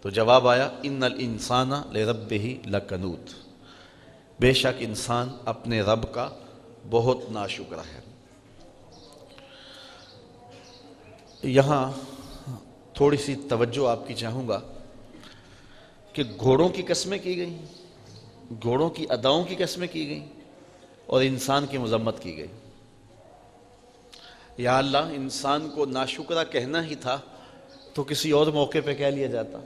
تو جواب آیا ان الانسان لربہ لکنود، بے شک انسان اپنے رب کا بہت ناشکر ہے۔ یہاں تھوڑی سی توجہ آپ کی چاہوں گا کہ گھوڑوں کی قسمیں کی گئیں، گھوڑوں کی اداؤں کی قسمیں کی گئیں اور انسان کی مذمت کی گئی۔ یا اللہ، انسان کو ناشکرہ کہنا ہی تھا تو کسی اور موقع پہ کہہ لیا جاتا۔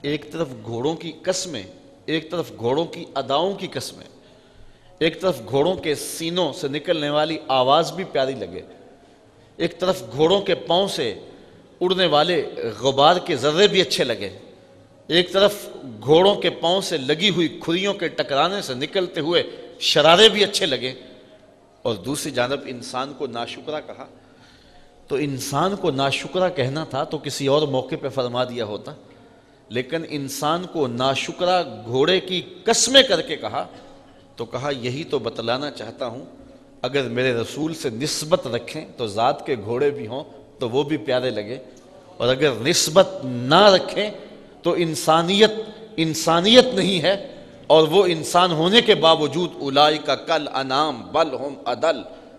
ایک طرف گھوڑوں کی قسمیں، ایک طرف گھوڑوں کی اداؤں کی قسمیں، ایک طرف گھوڑوں کے سینوں سے نکلنے والی آواز بھی پیاری لگے، ایک طرف گھوڑوں کے پاؤں سے اڑنے والے غبار کے ذرے بھی اچھے لگے، ایک طرف گھوڑوں کے پاؤں سے لگی ہوئی کھریوں کے ٹکرانے سے نکلتے ہوئے شرارے بھی اچھے لگے، اور دوسری جانب انسان کو ناشکرہ کہا۔ تو انسان کو ناشکرہ کہنا تھا تو کسی اور موقع پہ فرما دیا ہوتا، لیکن انسان کو ناشکرہ گھوڑے کی قسمیں کر کے کہا تو کہا یہی تو بتلانا چاہتا ہوں، اگر میرے رسول سے نسبت رکھیں تو ذات کے گھوڑے بھی ہوں تو وہ بھی پیارے لگے، اور اگر نسبت نہ رکھیں تو انسانیت نہیں ہے، اور وہ انسان ہونے کے باوجود اولئک کالانعام بل ہم اضل،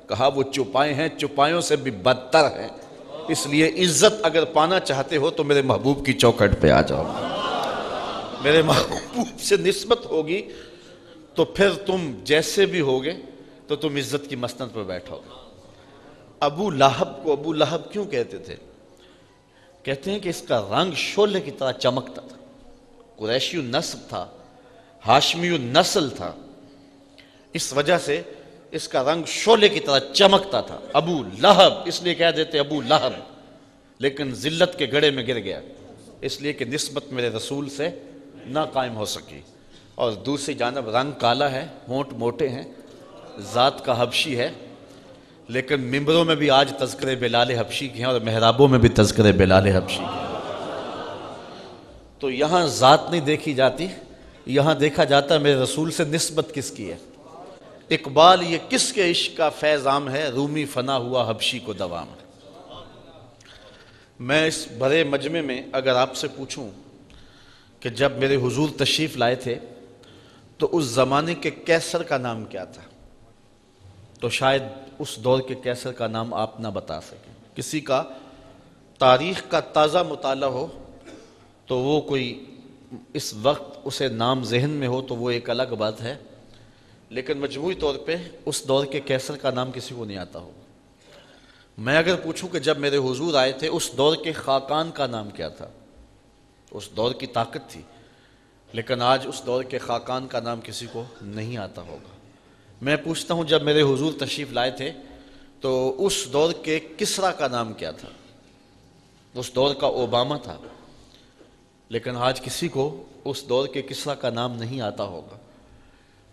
کہا وہ چوپائے ہیں، چوپایوں سے بھی بدتر ہیں۔ اس لیے عزت اگر پانا چاہتے ہو تو میرے محبوب کی چوکھٹ پہ آ جاؤ، میرے محبوب سے نسبت ہوگی تو پھر تم جیسے بھی ہوگے تو تم عزت کی مسند پر بیٹھو گے۔ ابو لہب کو ابو لہب کیوں کہتے تھے؟ کہتے ہیں کہ اس کا رنگ شعلے کی طرح چمکتا تھا، قریشی النسب تھا، ہاشمی النسل تھا، اس وجہ سے اس کا رنگ شعلے کی طرح چمکتا تھا۔ ابو لہب اس لیے کہہ دیتے ابو لہب، لیکن ذلت کے گڑھے میں گر گیا اس لیے کہ نسبت میرے رسول سے نہ قائم ہو سکی۔ اور دوسری جانب رنگ کالا ہے، ہونٹ موٹے ہیں، ذات کا حبشی ہے، لیکن ممبروں میں بھی آج تذکرے بلال حبشی کے ہیں اور محرابوں میں بھی تذکرے بلال حبشی کے ہیں۔ تو یہاں ذات نہیں دیکھی جاتی، یہاں دیکھا جاتا ہے میرے رسول سے نسبت کس کی ہے۔ اقبال یہ کس کے عشق کا فیض عام ہے، رومی فنا ہوا حبشی کو دوام ہے۔ میں اس بڑے مجمع میں اگر آپ سے پوچھوں کہ جب میرے حضور تشریف لائے تھے تو اس زمانے کے کیسر کا نام کیا تھا، تو شاید اس دور کے کیسر کا نام آپ نہ بتا سکیں۔ کسی کا تاریخ کا تازہ مطالعہ ہو تو وہ کوئی اس وقت اسے نام ذہن میں ہو تو وہ ایک الگ بات ہے، لیکن مجموعی طور پہ اس دور کے کیسر کا نام کسی کو نہیں آتا ہو۔ میں اگر پوچھوں کہ جب میرے حضور آئے تھے اس دور کے خاقان کا نام کیا تھا، اس دور کی طاقت تھی، لیکن آج اس دور کے خاقان کا نام کسی کو نہیں آتا ہوگا۔ میں پوچھتا ہوں جب میرے حضور تشریف لائے تھے تو اس دور کے کسریٰ کا نام کیا تھا، اس دور کا اوباما تھا، لیکن آج کسی کو اس دور کے کسریٰ کا نام نہیں آتا ہوگا۔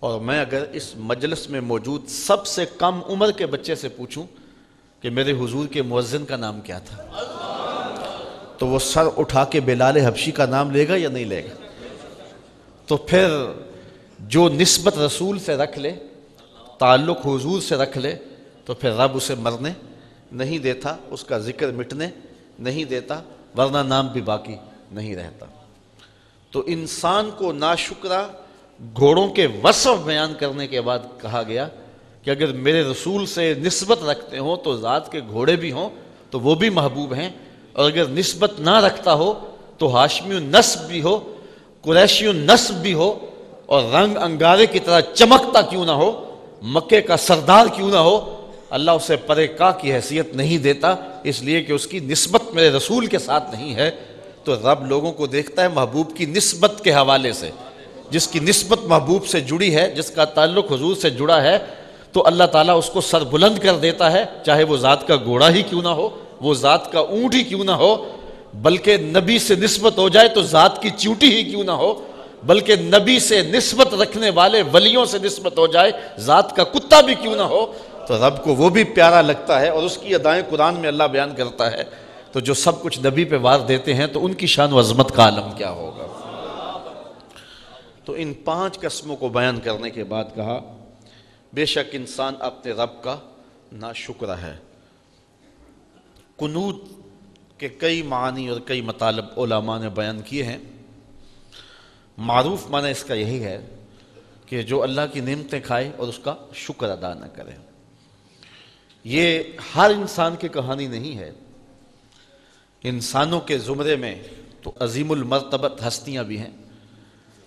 اور میں اگر اس مجلس میں موجود سب سے کم عمر کے بچے سے پوچھوں کہ میرے حضور کے مؤذن کا نام کیا تھا، تو وہ سر اٹھا کے بلال حبشی کا نام لے گا یا نہیں لے گا؟ تو پھر جو نسبت رسول سے رکھ لے، تعلق حضور سے رکھ لے، تو پھر رب اسے مرنے نہیں دیتا، اس کا ذکر مٹنے نہیں دیتا، ورنہ نام بھی باقی نہیں رہتا۔ تو انسان کو ناشکرہ گھوڑوں کے وصف بیان کرنے کے بعد کہا گیا کہ اگر میرے رسول سے نسبت رکھتے ہوں تو ذات کے گھوڑے بھی ہوں تو وہ بھی محبوب ہیں، اور اگر نسبت نہ رکھتا ہو تو ہاشمی النسب بھی ہو، قریشی النسب بھی ہو، اور رنگ انگارے کی طرح چمکتا کیوں نہ ہو، مکے کا سردار کیوں نہ ہو، اللہ اسے پرے کا کی حیثیت نہیں دیتا، اس لیے کہ اس کی نسبت میرے رسول کے ساتھ نہیں ہے۔ تو رب لوگوں کو دیکھتا ہے محبوب کی نسبت کے حوالے سے، جس کی نسبت محبوب سے جڑی ہے، جس کا تعلق حضور سے جڑا ہے، تو اللہ تعالیٰ اس کو سر بلند کر دیتا ہے، چاہے وہ ذات کا گھوڑا ہی کیوں نہ ہو، وہ ذات کا اونٹ ہی کیوں نہ ہو، بلکہ نبی سے نسبت ہو جائے تو ذات کی چیونٹی ہی کیوں نہ ہو، بلکہ نبی سے نسبت رکھنے والے ولیوں سے نسبت ہو جائے، ذات کا کتا بھی کیوں نہ ہو، تو رب کو وہ بھی پیارا لگتا ہے، اور اس کی ادائیں قرآن میں اللہ بیان کرتا ہے۔ تو جو سب کچھ نبی پہ وار دیتے ہیں تو ان کی شان و عظمت کا عالم کیا ہوگا۔ تو ان 5 قسموں کو بیان کرنے کے بعد کہا بے شک انسان اپنے رب کا ناشکرہ ہے۔ قنوت کہ کئی معنی اور کئی مطالب علماء نے بیان کیے ہیں۔ معروف معنی اس کا یہی ہے کہ جو اللہ کی نعمتیں کھائے اور اس کا شکر ادا نہ کرے۔ یہ ہر انسان کی کہانی نہیں ہے، انسانوں کے زمرے میں تو عظیم المرتبت ہستیاں بھی ہیں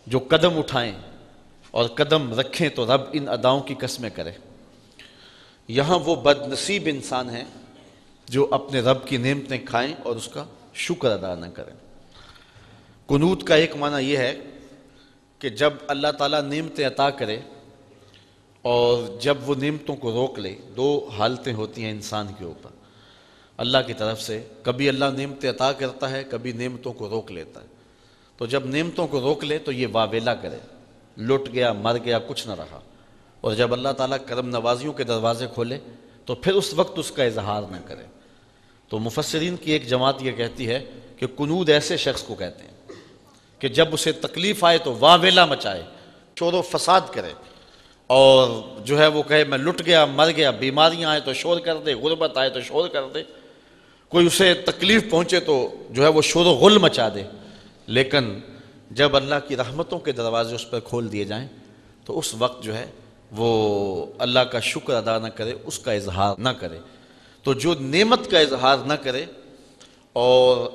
جو قدم اٹھائیں اور قدم رکھیں تو رب ان اداؤں کی قسمیں کرے۔ یہاں وہ بد نصیب انسان ہیں جو اپنے رب کی نعمتیں کھائیں اور اس کا شکر ادا نہ کریں۔ قنوت کا ایک معنی یہ ہے کہ جب اللہ تعالیٰ نعمتیں عطا کرے اور جب وہ نعمتوں کو روک لے، دو حالتیں ہوتی ہیں انسان کے اوپر اللہ کی طرف سے۔ کبھی اللہ نعمتیں عطا کرتا ہے، کبھی نعمتوں کو روک لیتا ہے۔ تو جب نعمتوں کو روک لے تو یہ واویلا کرے، لٹ گیا، مر گیا، کچھ نہ رہا۔ اور جب اللہ تعالیٰ کرم نوازیوں کے دروازے کھولے تو پھر اس وقت اس کا اظہار نہ کرے۔ تو مفسرین کی ایک جماعت یہ کہتی ہے کہ قنوت ایسے شخص کو کہتے ہیں کہ جب اسے تکلیف آئے تو واویلا مچائے، شور و فساد کرے، اور جو ہے وہ کہے میں لٹ گیا، مر گیا، بیماریاں آئے تو شور کر دے، غربت آئے تو شور کر دے، کوئی اسے تکلیف پہنچے تو جو ہے وہ شور و غل مچا دے۔ لیکن جب اللہ کی رحمتوں کے دروازے اس پر کھول دیے جائیں تو اس وقت جو ہے وہ اللہ کا شکر ادا نہ کرے، اس کا اظہار نہ کرے۔ تو جو نعمت کا اظہار نہ کرے اور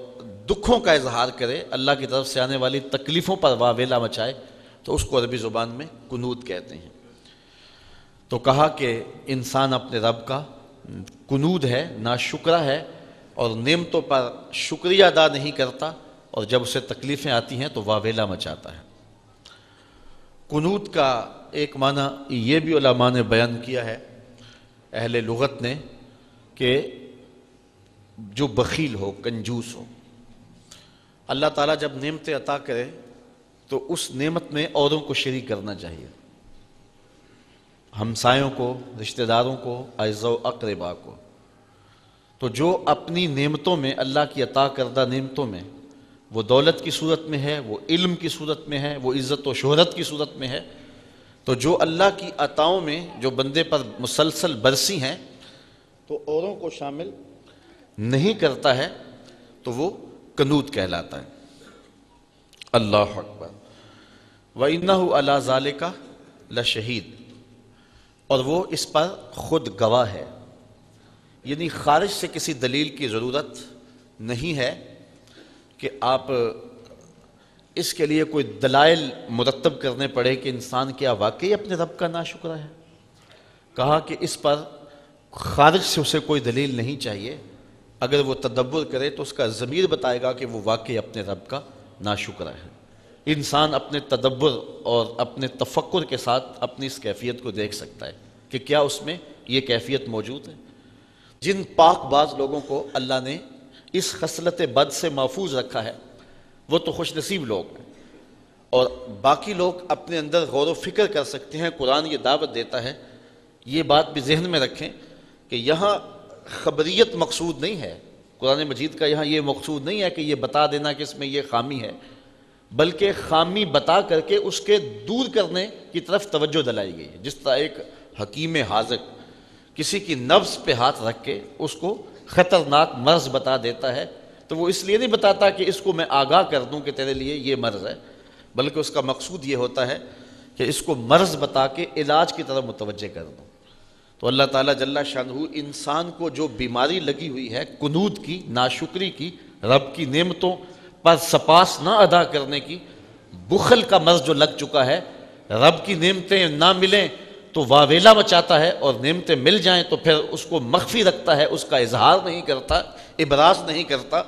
دکھوں کا اظہار کرے، اللہ کی طرف سے آنے والی تکلیفوں پر واویلا مچائے، تو اس کو عربی زبان میں قنوت کہتے ہیں۔ تو کہا کہ انسان اپنے رب کا قنوت ہے، ناشکرہ ہے، اور نعمتوں پر شکریہ ادا نہیں کرتا، اور جب اسے تکلیفیں آتی ہیں تو واویلا مچاتا ہے۔ قنوت کا ایک معنی یہ بھی علماء نے بیان کیا ہے، اہل لغت نے، کہ جو بخیل ہو، کنجوس ہو۔ اللہ تعالیٰ جب نعمتیں عطا کرے تو اس نعمت میں اوروں کو شریک کرنا چاہیے، ہمسایوں کو، رشتہ داروں کو، اعزاء و اقربا کو۔ تو جو اپنی نعمتوں میں، اللہ کی عطا کردہ نعمتوں میں، وہ دولت کی صورت میں ہے، وہ علم کی صورت میں ہے، وہ عزت و شہرت کی صورت میں ہے، تو جو اللہ کی عطاؤں میں جو بندے پر مسلسل برسی ہیں تو اوروں کو شامل نہیں کرتا ہے، تو وہ قنوت کہلاتا ہے۔ اللہ اکبر۔ وَإِنَّهُ عَلَىٰ ذَلِكَ لَشَهِيدٌ، اور وہ اس پر خود گواہ ہے، یعنی خارج سے کسی دلیل کی ضرورت نہیں ہے کہ آپ اس کے لیے کوئی دلائل مرتب کرنے پڑے کہ انسان کیا واقعی اپنے رب کا ناشکرہ ہے۔ کہا کہ اس پر خارج سے اسے کوئی دلیل نہیں چاہیے، اگر وہ تدبر کرے تو اس کا ضمیر بتائے گا کہ وہ واقعی اپنے رب کا ناشکرہ ہے۔ انسان اپنے تدبر اور اپنے تفکر کے ساتھ اپنی اس کیفیت کو دیکھ سکتا ہے کہ کیا اس میں یہ کیفیت موجود ہے۔ جن پاک باز لوگوں کو اللہ نے اس خصلت بد سے محفوظ رکھا ہے وہ تو خوش نصیب لوگ ہیں، اور باقی لوگ اپنے اندر غور و فکر کر سکتے ہیں۔ قرآن یہ دعوت دیتا ہے، یہ بات بھی ذہن میں رکھیں کہ یہاں خبریت مقصود نہیں ہے، قرآن مجید کا یہاں یہ مقصود نہیں ہے کہ یہ بتا دینا کہ اس میں یہ خامی ہے، بلکہ خامی بتا کر کے اس کے دور کرنے کی طرف توجہ دلائی گئی ہے۔ جس طرح ایک حکیم حاذق کسی کی نفس پہ ہاتھ رکھ کے اس کو خطرناک مرض بتا دیتا ہے، تو وہ اس لیے نہیں بتاتا کہ اس کو میں آگاہ کر دوں کہ تیرے لیے یہ مرض ہے، بلکہ اس کا مقصود یہ ہوتا ہے کہ اس کو مرض بتا کے علاج کی طرف متوجہ کر دوں۔ تو اللہ تعالیٰ جل شانہ انسان کو جو بیماری لگی ہوئی ہے قنوت کی، ناشکری کی، رب کی نعمتوں پر سپاس نہ ادا کرنے کی، بخل کا مرض جو لگ چکا ہے، رب کی نعمتیں نہ ملیں تو واویلا مچاتا ہے، اور نعمتیں مل جائیں تو پھر اس کو مخفی رکھتا ہے، اس کا اظہار نہیں کرتا، ابراز نہیں کرتا۔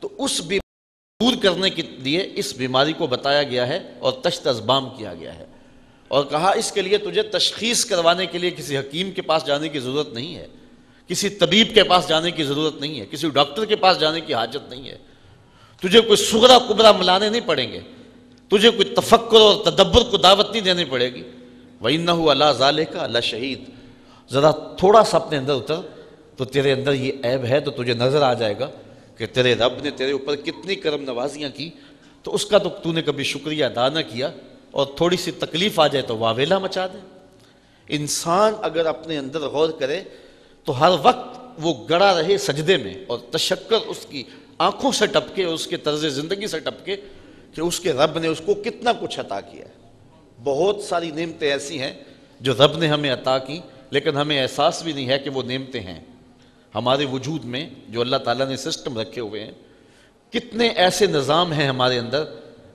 تو اس بیماری دور کرنے کے لیے اس بیماری کو بتایا گیا ہے اور تشت ازبام کیا گیا ہے، اور کہا اس کے لیے تجھے تشخیص کروانے کے لیے کسی حکیم کے پاس جانے کی ضرورت نہیں ہے، کسی طبیب کے پاس جانے کی ضرورت نہیں ہے، کسی ڈاکٹر کے پاس جانے کی حاجت نہیں ہے، تجھے کوئی صغرا کبرا ملانے نہیں پڑیں گے، تجھے کوئی تفکر اور تدبر کو دعوت نہیں دینی پڑے گی۔ وَإِنَّهُ عَلَىٰ ذَلِكَ لَشَهِيدٌ، ذرا تھوڑا سا اپنے اندر اتر تو تیرے اندر یہ عیب ہے، تو تجھے نظر آ جائے گا کہ تیرے رب نے تیرے اوپر کتنی کرم نوازیاں کی، تو اس کا تو نے کبھی شکریہ ادا نہ کیا، اور تھوڑی سی تکلیف آ جائے تو واویلا مچا دے۔ انسان اگر اپنے اندر غور کرے تو ہر وقت وہ گڑا رہے سجدے میں، اور تشکر اس کی آنکھوں سے ٹپکے، اس کے طرز زندگی سے ٹپکے کہ اس کے رب نے اس کو کتنا کچھ عطا کیا ہے۔ بہت ساری نعمتیں ایسی ہیں جو رب نے ہمیں عطا کی، لیکن ہمیں احساس بھی نہیں ہے کہ وہ نعمتیں ہیں ہمارے وجود میں، جو اللہ تعالیٰ نے سسٹم رکھے ہوئے ہیں۔ کتنے ایسے نظام ہیں ہمارے اندر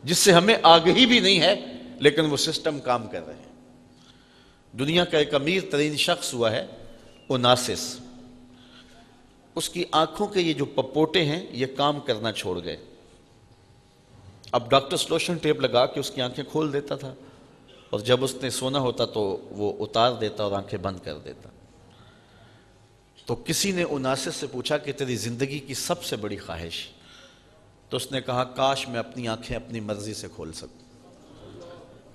جس سے ہمیں آگہی بھی نہیں ہے، لیکن وہ سسٹم کام کر رہے ہیں۔ دنیا کا ایک امیر ترین شخص ہوا ہے اوناسس، اس کی آنکھوں کے یہ جو پپوٹے ہیں یہ کام کرنا چھوڑ گئے۔ اب ڈاکٹر سلوشن ٹیپ لگا کے اس کی آنکھیں کھول دیتا تھا، اور جب اس نے سونا ہوتا تو وہ اتار دیتا اور آنکھیں بند کر دیتا۔ تو کسی نے اوناسس سے پوچھا کہ تیری زندگی کی سب سے بڑی خواہش؟ تو اس نے کہا کاش میں اپنی آنکھیں اپنی مرضی سے کھول سکوں۔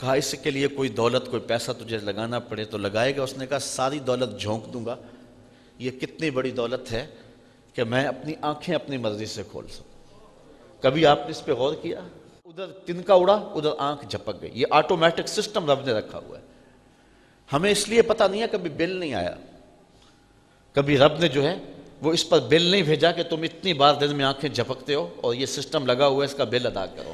کہا اس کے لیے کوئی دولت کوئی پیسہ تجھے لگانا پڑے تو لگائے گا؟ اس نے کہا ساری دولت جھونک دوں گا، یہ کتنی بڑی دولت ہے کہ میں اپنی آنکھیں اپنی مرضی سے کھول سکوں۔ کبھی آپ نے اس پہ غور کیا؟ ادھر تنکا اڑا، ادھر آنکھ جھپک گئی۔ یہ آٹومیٹک سسٹم رب نے رکھا ہوا ہے۔ ہمیں اس لیے پتہ نہیں ہے، کبھی بل نہیں آیا، کبھی رب نے جو ہے وہ اس پر بل نہیں بھیجا کہ تم اتنی بار دن میں آنکھیں جھپکتے ہو اور یہ سسٹم لگا ہوا ہے، اس کا بل ادا کرو۔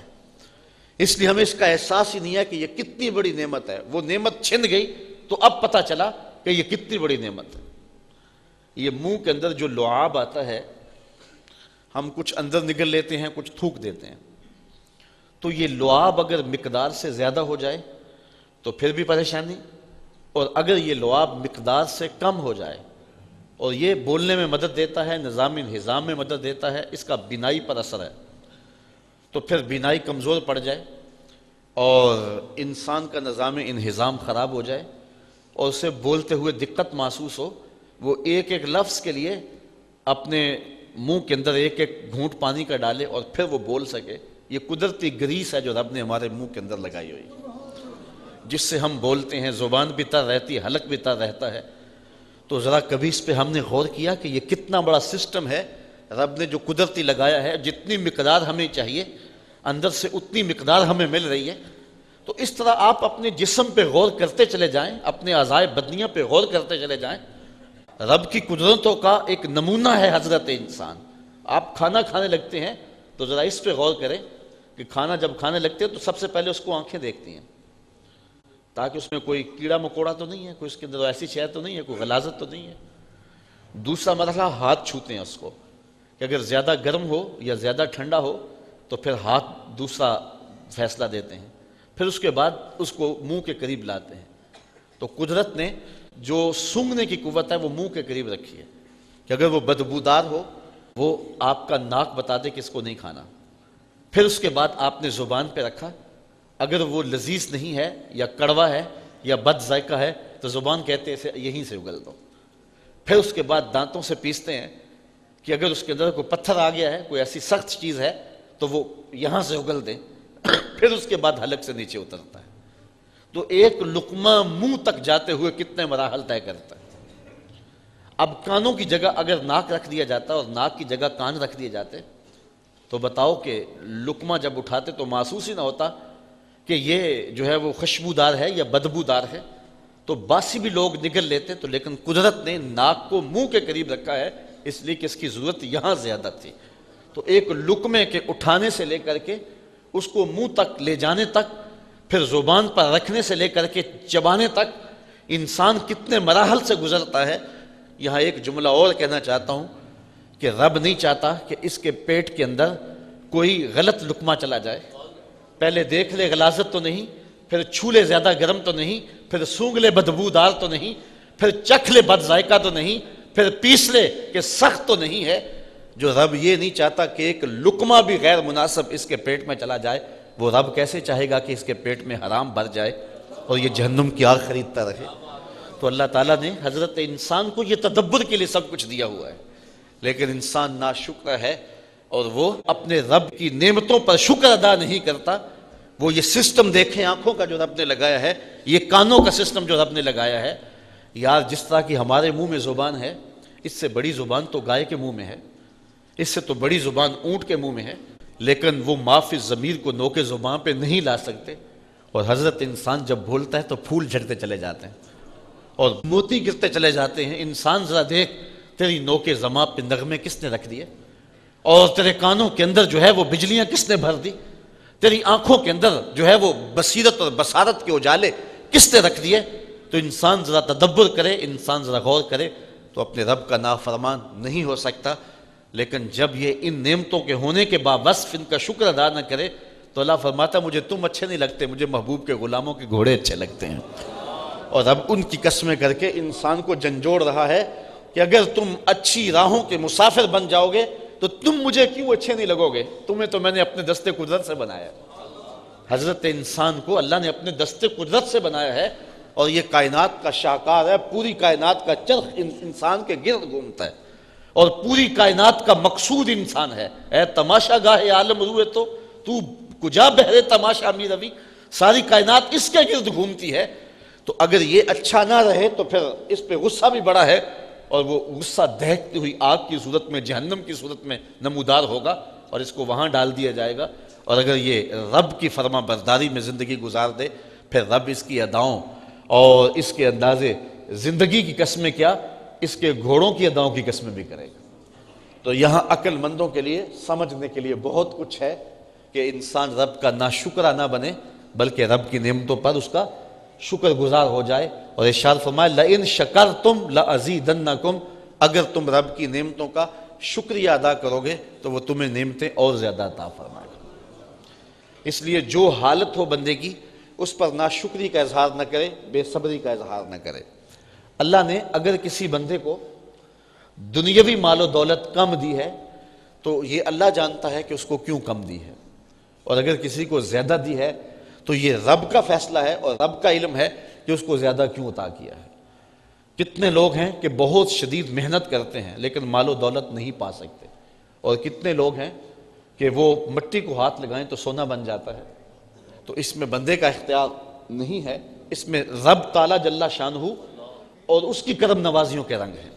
اس لیے ہمیں اس کا احساس ہی نہیں ہے کہ یہ کتنی بڑی نعمت ہے۔ وہ نعمت چھن گئی تو اب پتہ چلا کہ یہ کتنی بڑی نعمت ہے۔ یہ منہ کے اندر جو لعاب آتا ہے، ہم کچھ اندر نگل لیتے ہیں، کچھ تھوک دیتے ہیں، تو یہ لعاب اگر مقدار سے زیادہ ہو جائے تو پھر بھی پریشانی، اور اگر یہ لعاب مقدار سے کم ہو جائے، اور یہ بولنے میں مدد دیتا ہے، نظام انہضام میں مدد دیتا ہے، اس کا بینائی پر اثر ہے، تو پھر بینائی کمزور پڑ جائے اور انسان کا نظام انہضام خراب ہو جائے اور اسے بولتے ہوئے دقت محسوس ہو، وہ ایک ایک لفظ کے لیے اپنے منہ کے اندر ایک ایک گھونٹ پانی کا ڈالے اور پھر وہ بول سکے۔ یہ قدرتی گریس ہے جو رب نے ہمارے منہ کے اندر لگائی ہوئی، جس سے ہم بولتے ہیں، زبان بھی تر رہتی ہے، حلق بھی تر رہتا ہے۔ تو ذرا کبھی اس پہ ہم نے غور کیا کہ یہ کتنا بڑا سسٹم ہے رب نے جو قدرتی لگایا ہے؟ جتنی مقدار ہمیں چاہیے اندر سے اتنی مقدار ہمیں مل رہی ہے۔ تو اس طرح آپ اپنے جسم پہ غور کرتے چلے جائیں، اپنے اعضائے بدنیہ پہ غور کرتے چلے جائیں۔ رب کی قدرتوں کا ایک نمونہ ہے حضرت انسان۔ آپ کھانا کھانے لگتے ہیں تو ذرا اس پہ غور کریں کہ کھانا جب کھانے لگتے ہیں تو سب سے پہلے اس کو آنکھیں دیکھتی ہیں، تاکہ اس میں کوئی کیڑا مکوڑا تو نہیں ہے، کوئی اس کے اندر ایسی شے تو نہیں ہے، کوئی غلاظت تو نہیں ہے۔ دوسرا مرحلہ ہاتھ چھوتے ہیں اس کو، کہ اگر زیادہ گرم ہو یا زیادہ ٹھنڈا ہو تو پھر ہاتھ دوسرا فیصلہ دیتے ہیں۔ پھر اس کے بعد اس کو منہ کے قریب لاتے ہیں۔ تو قدرت نے جو سونگھنے کی قوت ہے وہ منہ کے قریب رکھی ہے، کہ اگر وہ بدبودار ہو وہ آپ کا ناک بتا دے کہ اس کو نہیں کھانا۔ پھر اس کے بعد آپ نے زبان پہ رکھا، اگر وہ لذیذ نہیں ہے یا کڑوا ہے یا بد ذائقہ ہے تو زبان کہتے ہیں اسے یہیں سے اگل دو۔ پھر اس کے بعد دانتوں سے پیستے ہیں کہ اگر اس کے اندر کوئی پتھر آ گیا ہے، کوئی ایسی سخت چیز ہے تو وہ یہاں سے اگل دیں۔ پھر اس کے بعد حلق سے نیچے اترتا ہے۔ تو ایک لقمہ منہ تک جاتے ہوئے کتنے مراحل طے کرتا ہے۔ اب کانوں کی جگہ اگر ناک رکھ دیا جاتا اور ناک کی جگہ کان رکھ دیے جاتے تو بتاؤ کہ لقمہ جب اٹھاتے تو محسوس ہی نہ ہوتا کہ یہ جو ہے وہ خوشبودار ہے یا بدبودار ہے، تو باسی بھی لوگ نگل لیتے۔ تو لیکن قدرت نے ناک کو منہ کے قریب رکھا ہے، اس لیے کہ اس کی ضرورت یہاں زیادہ تھی۔ تو ایک لقمے کے اٹھانے سے لے کر کے اس کو منہ تک لے جانے تک، پھر زبان پر رکھنے سے لے کر کے چبانے تک انسان کتنے مراحل سے گزرتا ہے۔ یہاں ایک جملہ اور کہنا چاہتا ہوں کہ رب نہیں چاہتا کہ اس کے پیٹ کے اندر کوئی غلط لقمہ چلا جائے۔ پہلے دیکھ لے غلاظت تو نہیں، پھر چھو لے زیادہ گرم تو نہیں، پھر سونگھ لے بدبودار تو نہیں، پھر چکھ لے بد ذائقہ تو نہیں، پھر پیس لے کہ سخت تو نہیں ہے۔ جو رب یہ نہیں چاہتا کہ ایک لقمہ بھی غیر مناسب اس کے پیٹ میں چلا جائے، وہ رب کیسے چاہے گا کہ اس کے پیٹ میں حرام بھر جائے اور یہ جہنم کی آگ خریدتا رہے؟ تو اللہ تعالیٰ نے حضرت انسان کو یہ تدبر کے لیے سب کچھ دیا ہوا ہے، لیکن انسان ناشکر ہے اور وہ اپنے رب کی نعمتوں پر شکر ادا نہیں کرتا۔ وہ یہ سسٹم دیکھیں آنکھوں کا جو رب نے لگایا ہے، یہ کانوں کا سسٹم جو رب نے لگایا ہے۔ یار جس طرح کی ہمارے منہ میں زبان ہے، اس سے بڑی زبان تو گائے کے منہ میں ہے، اس سے تو بڑی زبان اونٹ کے منہ میں ہے، لیکن وہ معاف ضمیر کو نوکے زبان پہ نہیں لا سکتے۔ اور حضرت انسان جب بولتا ہے تو پھول جھڑتے چلے جاتے ہیں اور موتی گرتے چلے جاتے ہیں۔ انسان ذرا دیکھ، تیری نوکے زبان پہ نغمے کس نے رکھ دیے؟ اور تیرے کانوں کے اندر جو ہے وہ بجلیاں کس نے بھر دی، تیری آنکھوں کے اندر جو ہے وہ بصیرت اور بصارت کے اجالے کس نے رکھ دیے، تو انسان ذرا تدبر کرے، انسان ذرا غور کرے تو اپنے رب کا نافرمان نہیں ہو سکتا۔ لیکن جب یہ ان نعمتوں کے ہونے کے باوصف ان کا شکر ادا نہ کرے تو اللہ فرماتا مجھے تم اچھے نہیں لگتے، مجھے محبوب کے غلاموں کے گھوڑے اچھے لگتے ہیں۔ اور اب ان کی قسمیں کر کے انسان کو جھنجھوڑ رہا ہے کہ اگر تم اچھی راہوں کے مسافر بن جاؤ گے تو تم مجھے کیوں اچھے نہیں لگو گے، تمہیں تو میں نے اپنے دست قدرت سے بنایا۔ حضرت انسان کو اللہ نے اپنے دست قدرت سے بنایا ہے، اور یہ کائنات کا شاہکار ہے، پوری کائنات کا چرخ انسان کے گرد گھومتا ہے، اور پوری کائنات کا مقصود انسان ہے۔ اے تماشا گاہ عالم روئے تو کجا بہرے تماشا می روی، ساری کائنات اس کے گرد گھومتی ہے۔ تو اگر یہ اچھا نہ رہے تو پھر اس پہ غصہ بھی بڑا ہے، اور وہ غصہ دہکتی ہوئی آگ کی صورت میں، جہنم کی صورت میں نمودار ہوگا، اور اس کو وہاں ڈال دیا جائے گا۔ اور اگر یہ رب کی فرما برداری میں زندگی گزار دے، پھر رب اس کی اداؤں اور اس کے اندازے زندگی کی قسمیں کیا، اس کے گھوڑوں کی اداؤں کی قسمیں بھی کرے گا۔ تو یہاں عقل مندوں کے لیے سمجھنے کے لیے بہت کچھ ہے کہ انسان رب کا ناشکرہ نہ بنے، بلکہ رب کی نعمتوں پر اس کا شکر گزار ہو جائے۔ اور ارشاد فرمایا لَإِن شَكَرْتُمْ لَأَزِيدَنَّكُمْ، اگر تم رب کی نعمتوں کا شکریہ ادا کرو گے تو وہ تمہیں نعمتیں اور زیادہ عطا فرمائے گا۔ اس لیے جو حالت ہو بندے کی، اس پر ناشکری کا اظہار نہ کرے، بے صبری کا اظہار نہ کرے۔ اللہ نے اگر کسی بندے کو دنیاوی مال و دولت کم دی ہے تو یہ اللہ جانتا ہے کہ اس کو کیوں کم دی ہے، اور اگر کسی کو زیادہ دی ہے تو یہ رب کا فیصلہ ہے اور رب کا علم ہے کہ اس کو زیادہ کیوں عطا کیا ہے۔ کتنے لوگ ہیں کہ بہت شدید محنت کرتے ہیں لیکن مال و دولت نہیں پا سکتے، اور کتنے لوگ ہیں کہ وہ مٹی کو ہاتھ لگائیں تو سونا بن جاتا ہے۔ تو اس میں بندے کا اختیار نہیں ہے، اس میں رب تعالیٰ جل شانہ اور اس کی کرم نوازیوں کے رنگ ہیں۔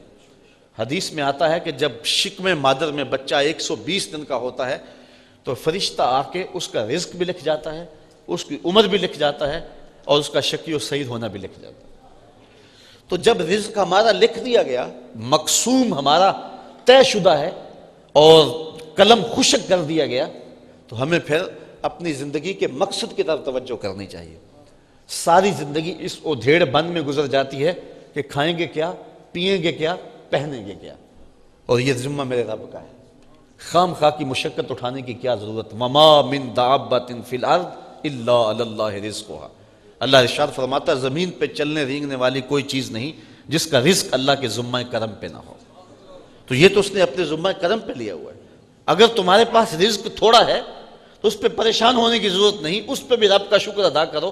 حدیث میں آتا ہے کہ جب شکم مادر میں بچہ 120 دن کا ہوتا ہے تو فرشتہ آ کے اس کا رزق بھی لکھ جاتا ہے، اس کی عمر بھی لکھ جاتا ہے، اور اس کا شقی و سعید ہونا بھی لکھ جاتا ہے۔ تو جب رزق ہمارا لکھ دیا گیا، مقسوم ہمارا طے شدہ ہے، اور قلم خشک کر دیا گیا، تو ہمیں پھر اپنی زندگی کے مقصد کی طرف توجہ کرنی چاہیے۔ ساری زندگی اس ادھیڑ بند میں گزر جاتی ہے کہ کھائیں گے کیا، پئیں گے کیا، پہنیں گے کیا، اور یہ ذمہ میرے رب کا ہے۔ خام خواہ کی مشقت اٹھانے کی کیا ضرورت؟ وَمَا مِن دَابَّةٍ فِي الْأَرْضِ إِلَّا عَلَى اللَّهِ رِزْقُهَا۔ اللہ ارشاد فرماتا زمین پہ چلنے رینگنے والی کوئی چیز نہیں جس کا رزق اللہ کے ذمہ کرم پہ نہ ہو۔ تو یہ تو اس نے اپنے ذمہ کرم پہ لیا ہوا ہے۔ اگر تمہارے پاس رزق تھوڑا ہے تو اس پہ پریشان ہونے کی ضرورت نہیں، اس پہ بھی رب کا شکر ادا کرو۔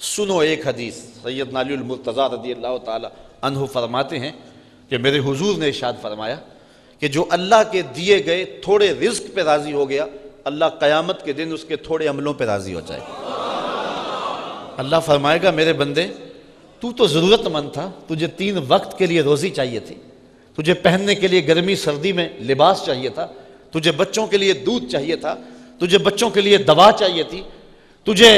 سنو ایک حدیث، سیدنا علی المرتضیٰ رضی اللہ تعالی عنہ فرماتے ہیں کہ میرے حضور نے ارشاد فرمایا کہ جو اللہ کے دیے گئے تھوڑے رزق پہ راضی ہو گیا، اللہ قیامت کے دن اس کے تھوڑے عملوں پہ راضی ہو جائے گا۔ اللہ فرمائے گا میرے بندے تو ضرورت مند تھا، تجھے 3 وقت کے لیے روزی چاہیے تھی، تجھے پہننے کے لیے گرمی سردی میں لباس چاہیے تھا، تجھے بچوں کے لیے دودھ چاہیے تھا، تجھے بچوں کے لیے دوا چاہیے تھی، تجھے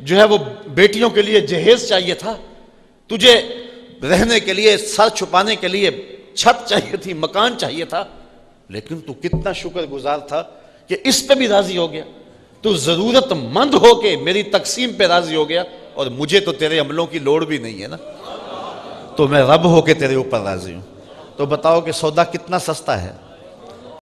جو ہے وہ بیٹیوں کے لیے جہیز چاہیے تھا، تجھے رہنے کے لیے سر چھپانے کے لیے چھت چاہیے تھی، مکان چاہیے تھا، لیکن تو کتنا شکر گزار تھا کہ اس پہ بھی راضی ہو گیا۔ تو ضرورت مند ہو کے میری تقسیم پہ راضی ہو گیا، اور مجھے تو تیرے عملوں کی لوڑ بھی نہیں ہے نا، تو میں رب ہو کے تیرے اوپر راضی ہوں۔ تو بتاؤ کہ سودا کتنا سستا ہے۔